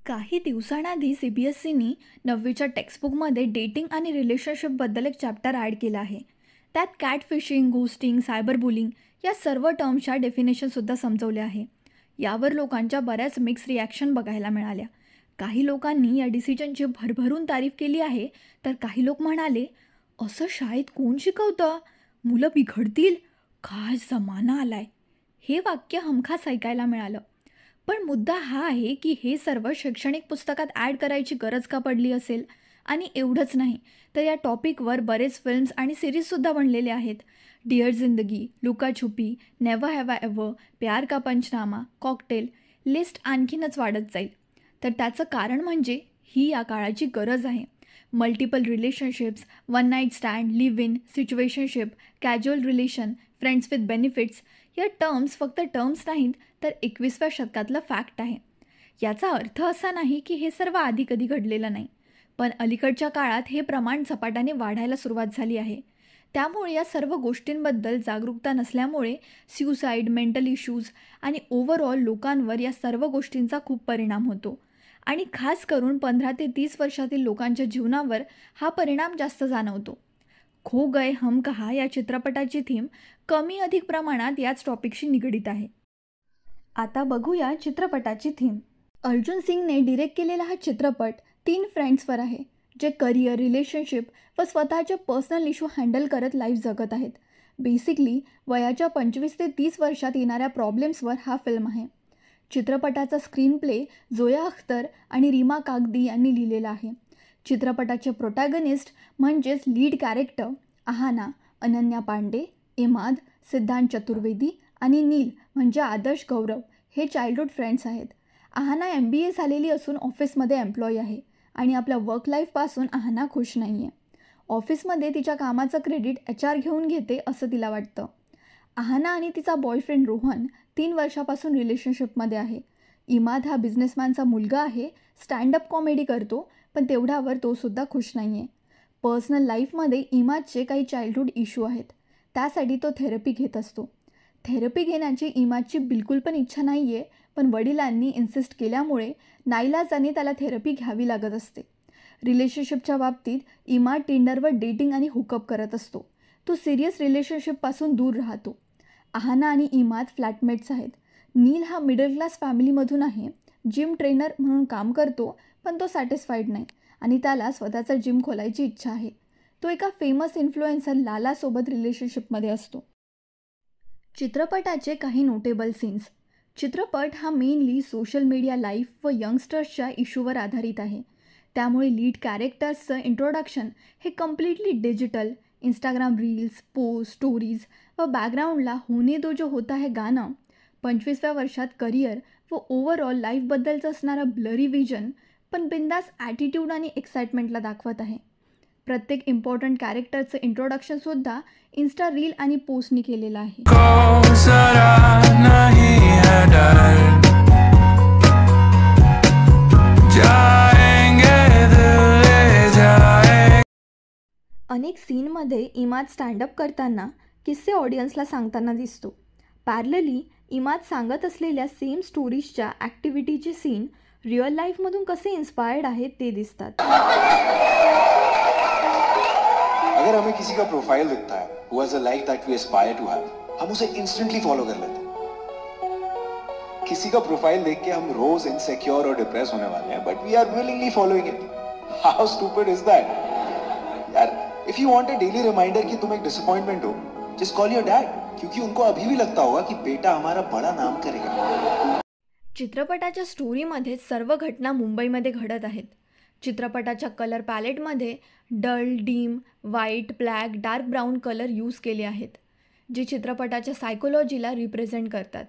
काही दिवसांआधी CBSEनी 9वीच्या टेक्स्टबुकमध्ये डेटिंग आणि रिलेशनशिपबद्दल एक चॅप्टर ॲड केला आहे. त्यात कॅटफिशिंग, घोस्टिंग, सायबर बुलिंग या सर्व टर्म्सच्या डेफिनेशनसुद्धा समजवल्या आहे. यावर लोकांच्या बऱ्याच मिक्स रिॲक्शन बघायला मिळाल्या. काही लोकांनी या डिसिजनची भरभरून तारीफ केली आहे, तर काही लोक म्हणाले, असं शाळेत कोण शिकवतं? मुलं बिघडतील? काय जमाना आलाय. हे वाक्य हमखास ऐकायला मिळालं. पण मुद्दा हा आहे की हे सर्व शैक्षणिक पुस्तकात ॲड करायची गरज का पडली असेल. आणि एवढंच नाही तर या टॉपिकवर बरेच फिल्म्स आणि सिरीजसुद्धा बनलेले आहेत. डिअर जिंदगी, लुकाछुपी, नेव्हर हॅव आय एव्हर, प्यार का पंचनामा, कॉकटेल, लिस्ट आणखीनच वाढत जाईल. तर त्याचं कारण म्हणजे ही या काळाची गरज आहे. Multiple relationships, one night stand, live in, situationship, casual relation, friends with benefits या टर्म्स फक्त टर्म्स नाहीत तर 21व्या शतकातलं फॅक्ट आहे. याचा अर्थ असा नाही की हे सर्व आधी कधी घडलेलं नाही, पण अलीकडच्या काळात हे प्रमाण झपाट्याने वाढायला सुरुवात झाली आहे. त्यामुळे या सर्व गोष्टींबद्दल जागरूकता नसल्यामुळे सुसाईड, मेंटल इश्यूज आणि ओव्हरऑल लोकांवर या सर्व गोष्टींचा खूप परिणाम होतो. आणि खास करून 15 ते 30 वर्षातील लोकांच्या जीवनावर हा परिणाम जास्त जाणवतो. खो गए हम कहा या चित्रपटाची थीम कमी अधिक प्रमाणात याच टॉपिकशी निगडीत आहे. आता बघूया चित्रपटाची थीम. अर्जुन सिंगने डिरेक्ट केलेला हा चित्रपट 3 फ्रेंड्सवर आहे, जे करिअर, रिलेशनशिप व स्वतःचे पर्सनल इश्यू हँडल करत लाईफ जगत आहेत. बेसिकली वयाच्या 25 ते 30 वर्षात येणाऱ्या प्रॉब्लेम्सवर हा फिल्म आहे. चित्रपटाचा स्क्रीन प्ले जोया अख्तर आणि रीमा कागदी यांनी लिहिलेला आहे. चित्रपटाचे प्रोटॅगनिस्ट म्हणजेच लीड कॅरेक्टर आहाना, अनन्या पांडे, इमाद, सिद्धांत चतुर्वेदी आणि नील म्हणजे आदर्श गौरव हे चाइल्डहूड फ्रेंड्स आहेत. आहाना MBA झालेली असून ऑफिसमध्ये एम्प्लॉई आहे आणि आपल्या वर्क लाईफपासून आहाना खुश नाही आहे. ऑफिसमध्ये तिच्या कामाचं क्रेडिट HR घेऊन घेते असं तिला वाटतं. आहाना आणि तिचा बॉयफ्रेंड रोहन 3 वर्षापासून रिलेशनशिपमध्ये आहे. इमाद हा बिझनेसमॅनचा मुलगा आहे, स्टँडअप कॉमेडी करतो, पण तेवढ्यावर तोसुद्धा खुश नाही आहे. पर्सनल लाईफमध्ये इमादचे काही चाइल्डहूड इश्यू आहेत, त्यासाठी तो थेरपी घेत असतो. थेरपी घेण्याची इमादची बिलकुल पण इच्छा नाही आहे, पण वडिलांनी इन्सिस्ट केल्यामुळे नाईलाजाने त्याला थेरपी घ्यावी लागत असते. रिलेशनशिपच्या बाबतीत इमाद टिंडरवर डेटिंग आणि हुकअप करत असतो. तो सिरियस रिलेशनशिपपासून दूर राहतो. आहाना आणि इमाद फ्लॅटमेट्स आहेत. नील हा मिडल क्लास फॅमिलीमधून आहे, जिम ट्रेनर म्हणून काम करतो, पण तो सॅटिस्फाईड नाही आणि त्याला स्वतःचा जिम खोलायची इच्छा आहे. तो एका फेमस इन्फ्लुएन्सर लालासोबत रिलेशनशिपमध्ये असतो. चित्रपटाचे काही नोटेबल सीन्स. चित्रपट हा मेनली सोशल मीडिया लाईफ व यंगस्टर्सच्या इश्यूवर आधारित आहे. त्यामुळे लीड कॅरेक्टर्सचं इंट्रोडक्शन हे completely digital, Instagram reels, post, stories व बॅकग्राऊंडला होने दो जो होता है गाणं, 25व्या वर्षात करिअर व ओव्हरऑल लाईफबद्दलचं असणारं ब्लरी विजन पण बिंदास ॲटिट्यूड आणि एक्साइटमेंटला दाखवत आहे. प्रत्येक इम्पॉर्टंट कॅरेक्टरचं इंट्रोडक्शनसुद्धा इन्स्टा रील आणि पोस्टनी केलेलं आहे. अनेक सीनमध्ये इमाद स्टँडअप करताना किस्से ऑडियन्सला सांगताना दिसतो. पॅरलली इमाद सांगत असलेल्या सेम स्टोरीजच्या ॲक्टिव्हिटीचे सीन रिअल लाईफमधून कसे इन्स्पायर्ड आहेत ते दिसतात. अगर हमें किसी का प्रोफाइल दिखता है who has a life that we aspire to have, हम उसे इंस्टेंटली फॉलो कर लेते हैं. किसी का प्रोफाइल देख के हम रोज इनसिक्योर और डिप्रेस होने वाले हैं, but we are willingly following it. How stupid is that यार. If you want a daily reminder कि तुम एक डिसअपॉइंटमेंट हो, जस्ट कॉल योर डैड, क्योंकि उनको अभी भी लगता होगा कि बेटा हमारा बड़ा नाम करेगा. चित्रपटाच्या स्टोरीमध्ये सर्व घटना मुंबईमध्ये घडत आहेत. चित्रपटाच्या कलर पॅलेटमध्ये dull, dim, white, black, dark brown colour use केले आहेत, जे चित्रपटाच्या सायकोलॉजीला रिप्रेझेंट करतात,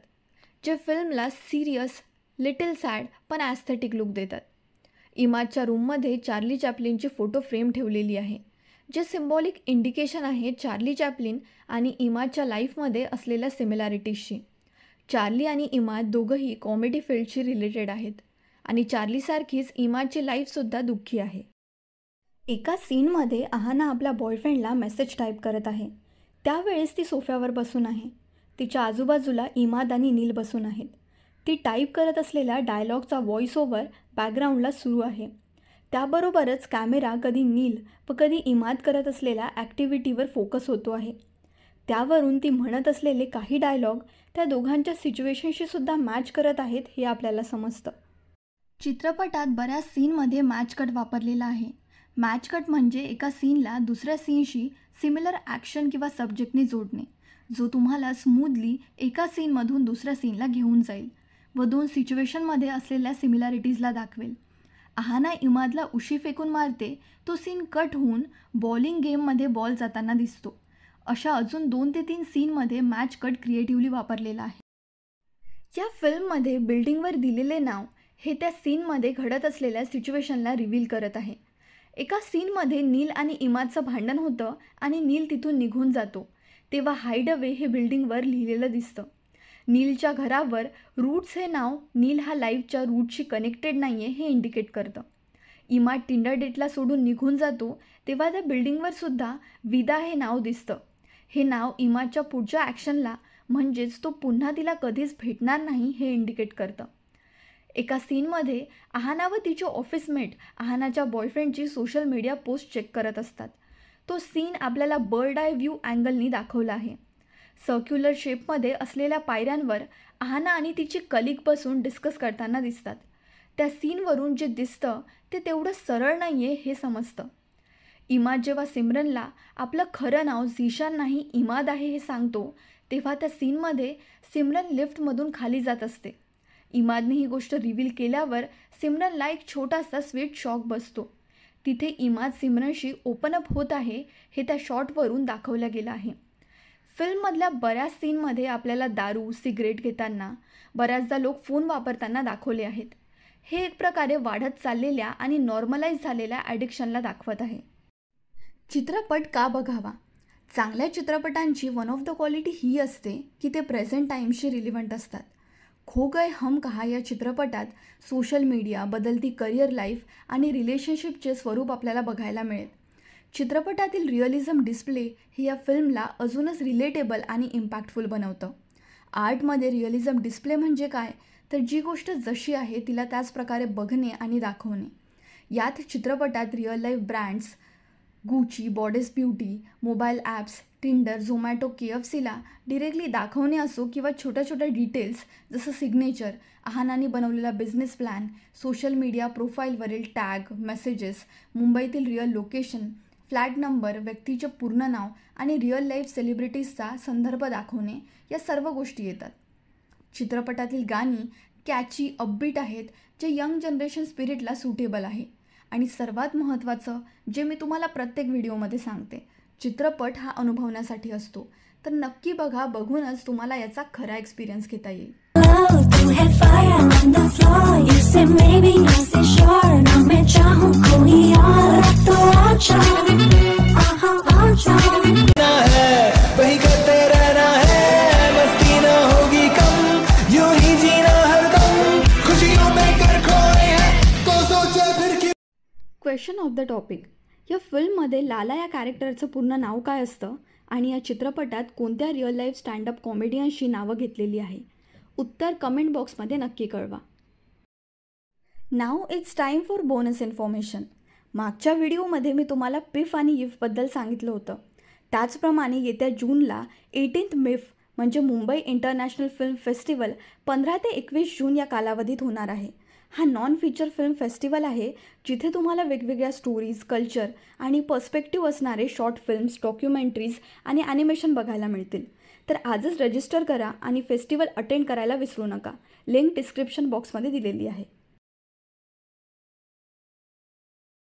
जे फिल्मला सिरियस, लिटिल सॅड पण ॲस्थेटिक लुक देतात. इमादच्या रूममध्ये चार्ली चॅप्लिनची फोटो फ्रेम ठेवलेली आहे, जे सिम्बॉलिक इंडिकेशन आहे चार्ली चॅप्लिन आणि इमादच्या लाईफमध्ये असलेल्या सिमिलॅरिटीजशी. चार्ली आणि इमाद दोघंही कॉमेडी फील्डशी रिलेटेड आहेत आणि चार्लीसारखीच इमादची लाईफसुद्धा दुःखी आहे. एका सीनमध्ये आहाना आपल्या बॉयफ्रेंडला मेसेज टाईप करत आहे. त्यावेळेस ती सोफ्यावर बसून आहे. तिच्या आजूबाजूला इमाद आणि नील बसून आहेत. ती टाईप करत असलेल्या डायलॉगचा व्हॉइस ओव्हर बॅकग्राऊंडला सुरू आहे. त्याबरोबरच कॅमेरा कधी नील व कधी इमाद करत असलेल्या ॲक्टिव्हिटीवर फोकस होतो आहे. त्यावरून ती म्हणत असलेले काही डायलॉग त्या दोघांच्या सिच्युएशनशी सुद्धा मॅच करत आहेत हे आपल्याला समजतं. चित्रपटात बऱ्याच सीनमध्ये मॅच कट वापरलेला आहे. मॅच कट म्हणजे एका सीनला दुसऱ्या सीनशी सिमिलर ॲक्शन किंवा सब्जेक्टने जोडणे, जो तुम्हाला स्मूथली एका सीनमधून दुसऱ्या सीनला घेऊन जाईल व दोन सिच्युएशनमध्ये असलेल्या सिमिलॅरिटीजला दाखवेल. अहाना इमादला उशी फेकून मारते तो सीन कट होऊन बॉलिंग गेममध्ये बॉल जाताना दिसतो. अशा अजून 2 ते 3 सीनमध्ये मॅच कट क्रिएटिव्हली वापरलेला आहे. या फिल्ममध्ये बिल्डिंगवर दिलेले नाव हे त्या सीनमध्ये घडत असलेल्या सिच्युएशनला रिव्हील करत आहे. एका सीनमध्ये नील आणि इमादचं भांडण होतं आणि नील तिथून निघून जातो, तेव्हा हाईड अवे हे बिल्डिंगवर लिहिलेलं दिसतं. नीलच्या घरावर रूट्स हे नाव नील हा लाईफच्या रूटशी कनेक्टेड नाही आहे हे इंडिकेट करतं. इमाद टिंडर डेटला सोडून निघून जातो तेव्हा त्या बिल्डिंगवर सुद्धा विदा हे नाव दिसतं. हे नाव इमादच्या पुढच्या ॲक्शनला म्हणजेच तो पुन्हा तिला कधीच भेटणार नाही हे इंडिकेट करतं. एका सीनमध्ये अहाना व तिचे ऑफिसमेट अहानाच्या बॉयफ्रेंडची सोशल मीडिया पोस्ट चेक करत असतात. तो सीन आपल्याला बर्ड आय व्ह्यू अँगलनी दाखवला आहे. सर्क्युलर शेपमध्ये असलेल्या पायऱ्यांवर अहाना आणि तिची कलिग बसून डिस्कस करताना दिसतात. त्या सीनवरून जे दिसतं ते तेवढं सरळ नाही आहे हे समजतं. इमाद जेव्हा सिमरनला आपलं खरं नाव झिशान नाही इमाद आहे हे सांगतो तेव्हा त्या सीनमध्ये सिमरन लिफ्टमधून खाली जात असते. इमादने ही गोष्ट रिव्हील केल्यावर सिमरनला एक छोटासा स्वीट शॉक बसतो. तिथे इमाद सिमरनशी ओपन अप होत आहे हे त्या शॉटवरून दाखवलं गेलं आहे. फिल्ममधल्या बऱ्याच सीनमध्ये आपल्याला दारू सिगरेट घेताना बऱ्याचदा लोक फोन वापरताना दाखवले आहेत. हे एक प्रकारे वाढत चाललेल्या आणि नॉर्मलाइज झालेल्या ॲडिक्शनला दाखवत आहे. चित्रपट का बघावा? चांगल्या चित्रपटांची वन ऑफ द क्वालिटी ही असते की ते प्रेझेंट टाईमशी रिलिव्हंट असतात. खो गए हम कहा या चित्रपटात सोशल मीडिया, बदलती करिअर लाईफ आणि रिलेशनशिपचे स्वरूप आपल्याला बघायला मिळेल. चित्रपटातील रिअलिझम डिस्प्ले हे या फिल्मला अजूनच रिलेटेबल आणि इम्पॅक्टफुल बनवतं. आर्टमध्ये रिअलिझम डिस्प्ले म्हणजे काय तर जी गोष्ट जशी आहे तिला त्याच प्रकारे बघणे आणि दाखवणे. यात चित्रपटात real life brands Gucci, Bodes beauty, mobile apps, Tinder, Zomato, KFCला डिरेक्टली दाखवणे असो किंवा छोट्या छोट्या डिटेल्स जसं सिग्नेचर, अहानाने बनवलेला बिझनेस प्लॅन, सोशल मीडिया प्रोफाईलवरील टॅग, मेसेजेस, मुंबईतील रिअल लोकेशन, फ्लॅट नंबर, व्यक्तीचे पूर्ण नाव आणि रिअल लाईफ सेलिब्रिटीजचा संदर्भ दाखवणे या सर्व गोष्टी येतात. चित्रपटातील गाणी कॅची, अपबीट आहेत जे यंग जनरेशन स्पिरिटला सुटेबल आहे. आणि सर्वात महत्त्वाचं जे मी तुम्हाला प्रत्येक व्हिडिओमध्ये सांगते, चित्रपट हा अनुभवण्यासाठी असतो. तर नक्की बघा, बघूनच तुम्हाला याचा खरा एक्सपिरियन्स घेता येईल. Question of the topic. या फिल्ममध्ये लाला या कॅरेक्टरचं पूर्ण नाव काय असतं आणि या चित्रपटात कोणत्या रिअल लाईफ स्टँडअप कॉमेडियन्सची नावं घेतलेली आहे? उत्तर कमेंट बॉक्समध्ये नक्की कळवा. Now it's time for bonus information. मागच्या व्हिडिओमध्ये मी तुम्हाला पिफ आणि इफबद्दल सांगितलं होतं. त्याचप्रमाणे येत्या जूनला 18 मिफ म्हणजे मुंबई इंटरनॅशनल फिल्म फेस्टिवल 15 ते 21 जून या कालावधीत होणार आहे. हा नॉन फीचर फिल्म फेस्टिवल आहे जिथे तुम्हाला वेगवेगळ्या स्टोरीज, कल्चर आणि पर्स्पेक्टिव्ह असणारे शॉर्ट फिल्म्स, डॉक्युमेंटरीज आणि ॲनिमेशन बघायला मिळतील. तर आजच रजिस्टर करा आणि फेस्टिवल अटेंड करायला विसरू नका. लिंक डिस्क्रिप्शन बॉक्समध्ये दिलेली आहे.